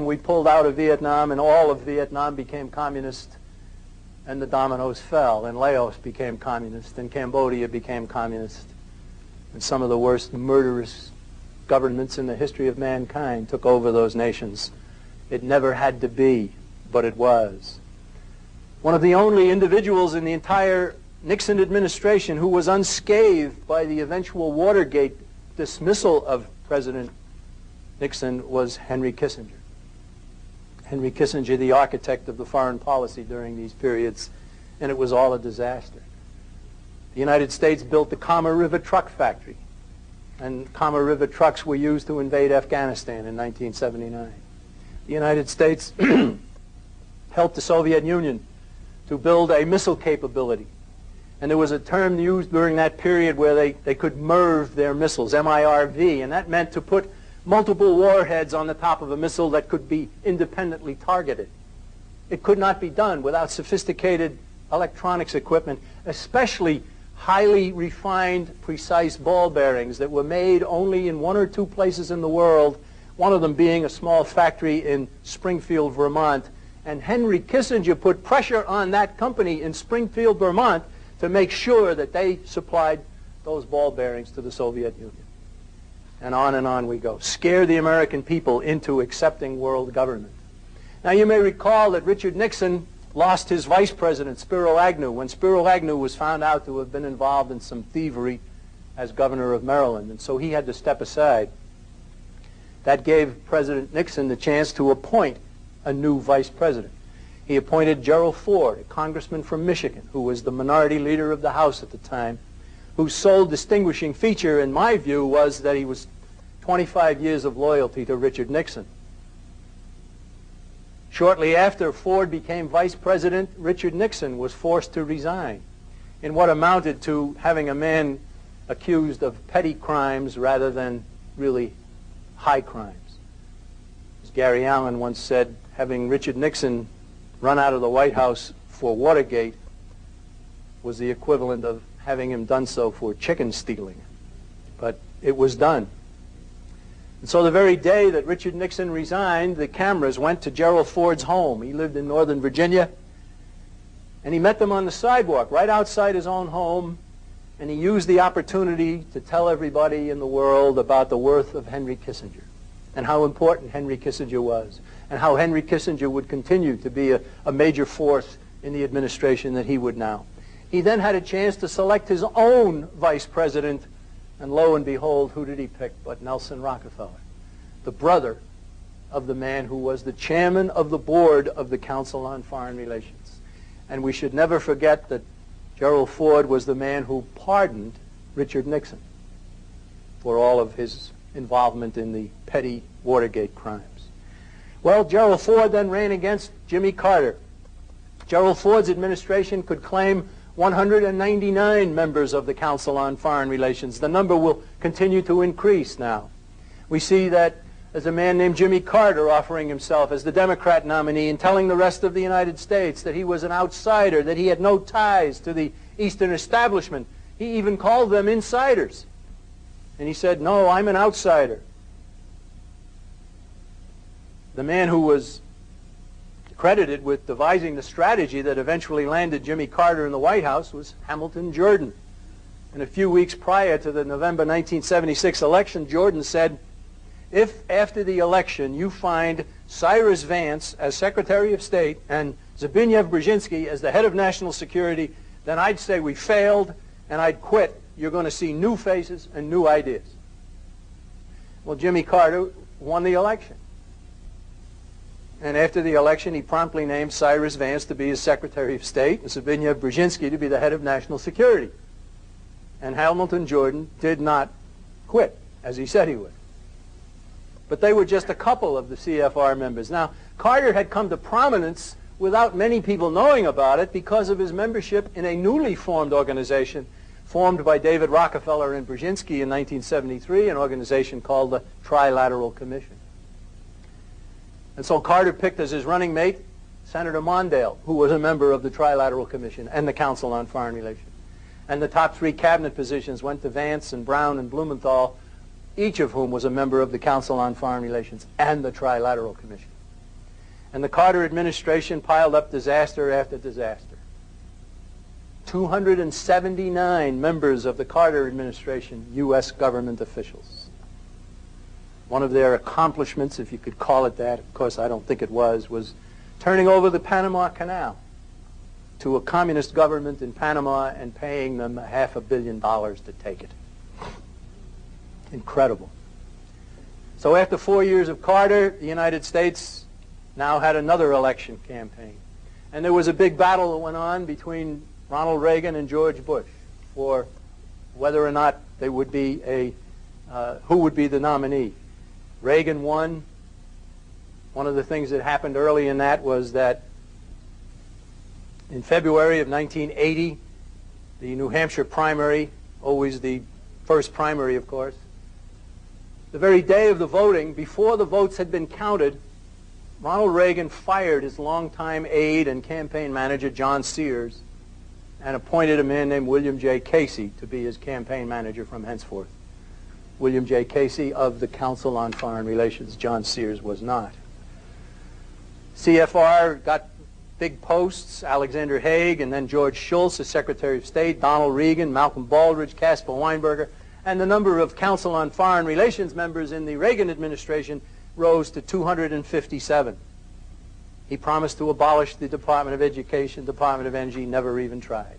We pulled out of Vietnam, and all of Vietnam became communist, and the dominoes fell, and Laos became communist, and Cambodia became communist, and some of the worst murderous governments in the history of mankind took over those nations. It never had to be, but it was. One of the only individuals in the entire Nixon administration who was unscathed by the eventual Watergate dismissal of President Nixon was Henry Kissinger. Henry Kissinger, the architect of the foreign policy during these periods, and it was all a disaster. The United States built the Kama River truck factory, and Kama River trucks were used to invade Afghanistan in 1979. The United States helped the Soviet Union to build a missile capability, and there was a term used during that period where they could MIRV their missiles, M-I-R-V, and that meant to put multiple warheads on the top of a missile that could be independently targeted. It could not be done without sophisticated electronics equipment, especially highly refined, precise ball bearings that were made only in 1 or 2 places in the world, one of them being a small factory in Springfield, Vermont. And Henry Kissinger put pressure on that company in Springfield, Vermont to make sure that they supplied those ball bearings to the Soviet Union. And on we go. Scare the American people into accepting world government. Now you may recall that Richard Nixon lost his vice president, Spiro Agnew, when Spiro Agnew was found out to have been involved in some thievery as governor of Maryland, and so he had to step aside. That gave President Nixon the chance to appoint a new vice president. He appointed Gerald Ford, a congressman from Michigan, who was the minority leader of the House at the time, whose sole distinguishing feature, in my view, was that he was 25 years of loyalty to Richard Nixon. Shortly after Ford became vice president, Richard Nixon was forced to resign in what amounted to having a man accused of petty crimes rather than really high crimes. As Gary Allen once said, having Richard Nixon run out of the White House for Watergate was the equivalent of having him done so for chicken stealing. But it was done. And so the very day that Richard Nixon resigned, the cameras went to Gerald Ford's home. He lived in Northern Virginia. And he met them on the sidewalk right outside his own home. And he used the opportunity to tell everybody in the world about the worth of Henry Kissinger and how important Henry Kissinger was and how Henry Kissinger would continue to be a major force in the administration that he would now. He then had a chance to select his own vice president, and lo and behold, who did he pick but Nelson Rockefeller, the brother of the man who was the chairman of the board of the Council on Foreign Relations. And we should never forget that Gerald Ford was the man who pardoned Richard Nixon for all of his involvement in the petty Watergate crimes. Well, Gerald Ford then ran against Jimmy Carter. Gerald Ford's administration could claim 199 members of the Council on Foreign Relations. The number will continue to increase now. We see that as a man named Jimmy Carter offering himself as the Democrat nominee and telling the rest of the United States that he was an outsider, that he had no ties to the Eastern establishment. He even called them insiders. And he said, no, I'm an outsider. The man who was credited with devising the strategy that eventually landed Jimmy Carter in the White House was Hamilton Jordan. And a few weeks prior to the November 1976 election, Jordan said, if after the election you find Cyrus Vance as Secretary of State and Zbigniew Brzezinski as the head of national security, then I'd say we failed and I'd quit. You're going to see new faces and new ideas. Well, Jimmy Carter won the election. And after the election, he promptly named Cyrus Vance to be his Secretary of State and Zbigniew Brzezinski to be the head of national security. And Hamilton Jordan did not quit, as he said he would. But they were just a couple of the CFR members. Now, Carter had come to prominence without many people knowing about it because of his membership in a newly formed organization formed by David Rockefeller and Brzezinski in 1973, an organization called the Trilateral Commission. And so Carter picked as his running mate Senator Mondale, who was a member of the Trilateral Commission and the Council on Foreign Relations. And the top 3 cabinet positions went to Vance and Brown and Blumenthal, each of whom was a member of the Council on Foreign Relations and the Trilateral Commission. And the Carter administration piled up disaster after disaster. 279 members of the Carter administration, U.S. government officials. One of their accomplishments, if you could call it that, of course I don't think it was turning over the Panama Canal to a communist government in Panama and paying them $500 million to take it. Incredible. So after 4 years of Carter, the United States now had another election campaign. And there was a big battle that went on between Ronald Reagan and George Bush for whether or not they would be who would be the nominee. Reagan won. One of the things that happened early in that was that in February of 1980, the New Hampshire primary, always the first primary, of course, the very day of the voting, before the votes had been counted, Ronald Reagan fired his longtime aide and campaign manager, John Sears, and appointed a man named William J. Casey to be his campaign manager from henceforth. William J. Casey of the Council on Foreign Relations. John Sears was not. CFR got big posts, Alexander Haig, and then George Shultz as Secretary of State, Donald Regan, Malcolm Baldrige, Caspar Weinberger, and the number of Council on Foreign Relations members in the Reagan administration rose to 257. He promised to abolish the Department of Education. Department of Energy never even tried.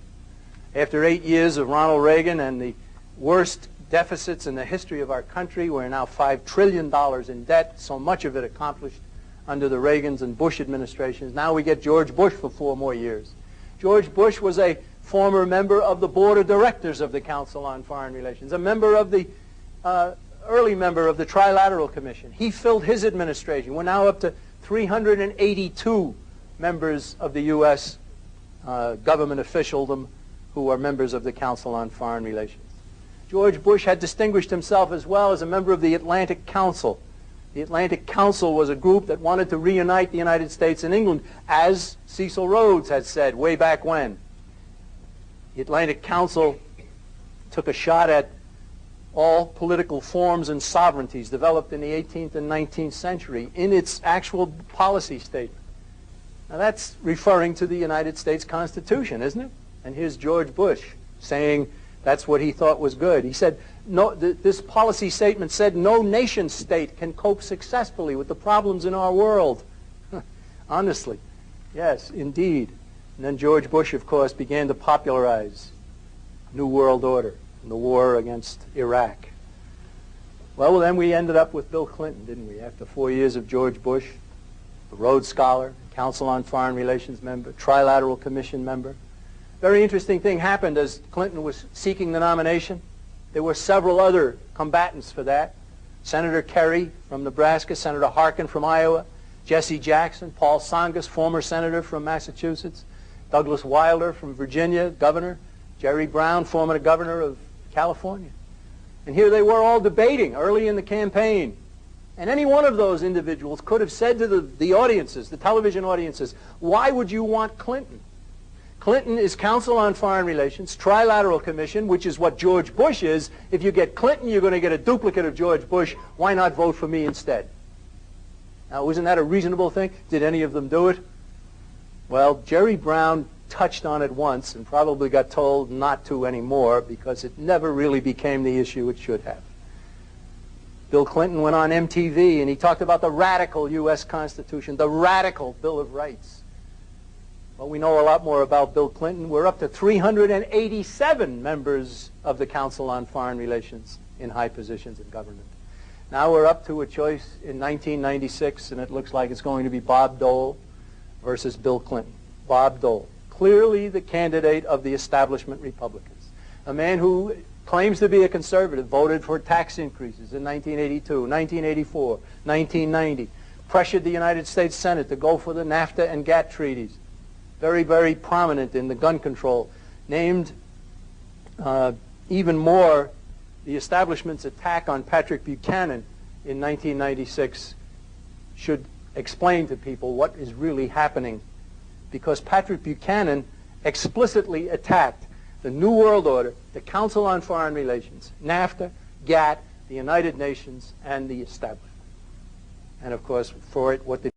After 8 years of Ronald Reagan and the worst deficits in the history of our country, we're now $5 trillion in debt, so much of it accomplished under the Reagans and Bush administrations. Now we get George Bush for 4 more years. George Bush was a former member of the board of directors of the Council on Foreign Relations, a member of the early member of the Trilateral Commission. He filled his administration. We're now up to 382 members of the U.S. Government officialdom who are members of the Council on Foreign Relations. George Bush had distinguished himself as well as a member of the Atlantic Council. The Atlantic Council was a group that wanted to reunite the United States and England, as Cecil Rhodes had said way back when. The Atlantic Council took a shot at all political forms and sovereignties developed in the 18th and 19th century in its actual policy statement. Now that's referring to the United States Constitution, isn't it? And here's George Bush saying that's what he thought was good. He said, no, this policy statement said no nation state can cope successfully with the problems in our world. Honestly, yes, indeed. And then George Bush, of course, began to popularize New World Order and the war against Iraq. Well, then we ended up with Bill Clinton, didn't we? After 4 years of George Bush, a Rhodes Scholar, Council on Foreign Relations member, Trilateral Commission member. Very interesting thing happened as Clinton was seeking the nomination. There were several other combatants for that. Senator Kerry from Nebraska, Senator Harkin from Iowa, Jesse Jackson, Paul Tsongas, former senator from Massachusetts, Douglas Wilder from Virginia, governor, Jerry Brown, former governor of California. And here they were all debating early in the campaign. And any one of those individuals could have said to the audiences, the television audiences, why would you want Clinton? Clinton is Council on Foreign Relations, Trilateral Commission, which is what George Bush is. If you get Clinton, you're going to get a duplicate of George Bush. Why not vote for me instead? Now, isn't that a reasonable thing? Did any of them do it? Well, Jerry Brown touched on it once and probably got told not to anymore because it never really became the issue it should have. Bill Clinton went on MTV and he talked about the radical U.S. Constitution, the radical Bill of Rights. Well, we know a lot more about Bill Clinton. We're up to 387 members of the Council on Foreign Relations in high positions in government. Now we're up to a choice in 1996, and it looks like it's going to be Bob Dole versus Bill Clinton. Bob Dole, clearly the candidate of the establishment Republicans, a man who claims to be a conservative, voted for tax increases in 1982, 1984, 1990, pressured the United States Senate to go for the NAFTA and GATT treaties. Very, very prominent in the gun control, named even more the establishment's attack on Patrick Buchanan in 1996 should explain to people what is really happening, because Patrick Buchanan explicitly attacked the New World Order, the Council on Foreign Relations, NAFTA, GATT, the United Nations, and the establishment. And of course, for it, what did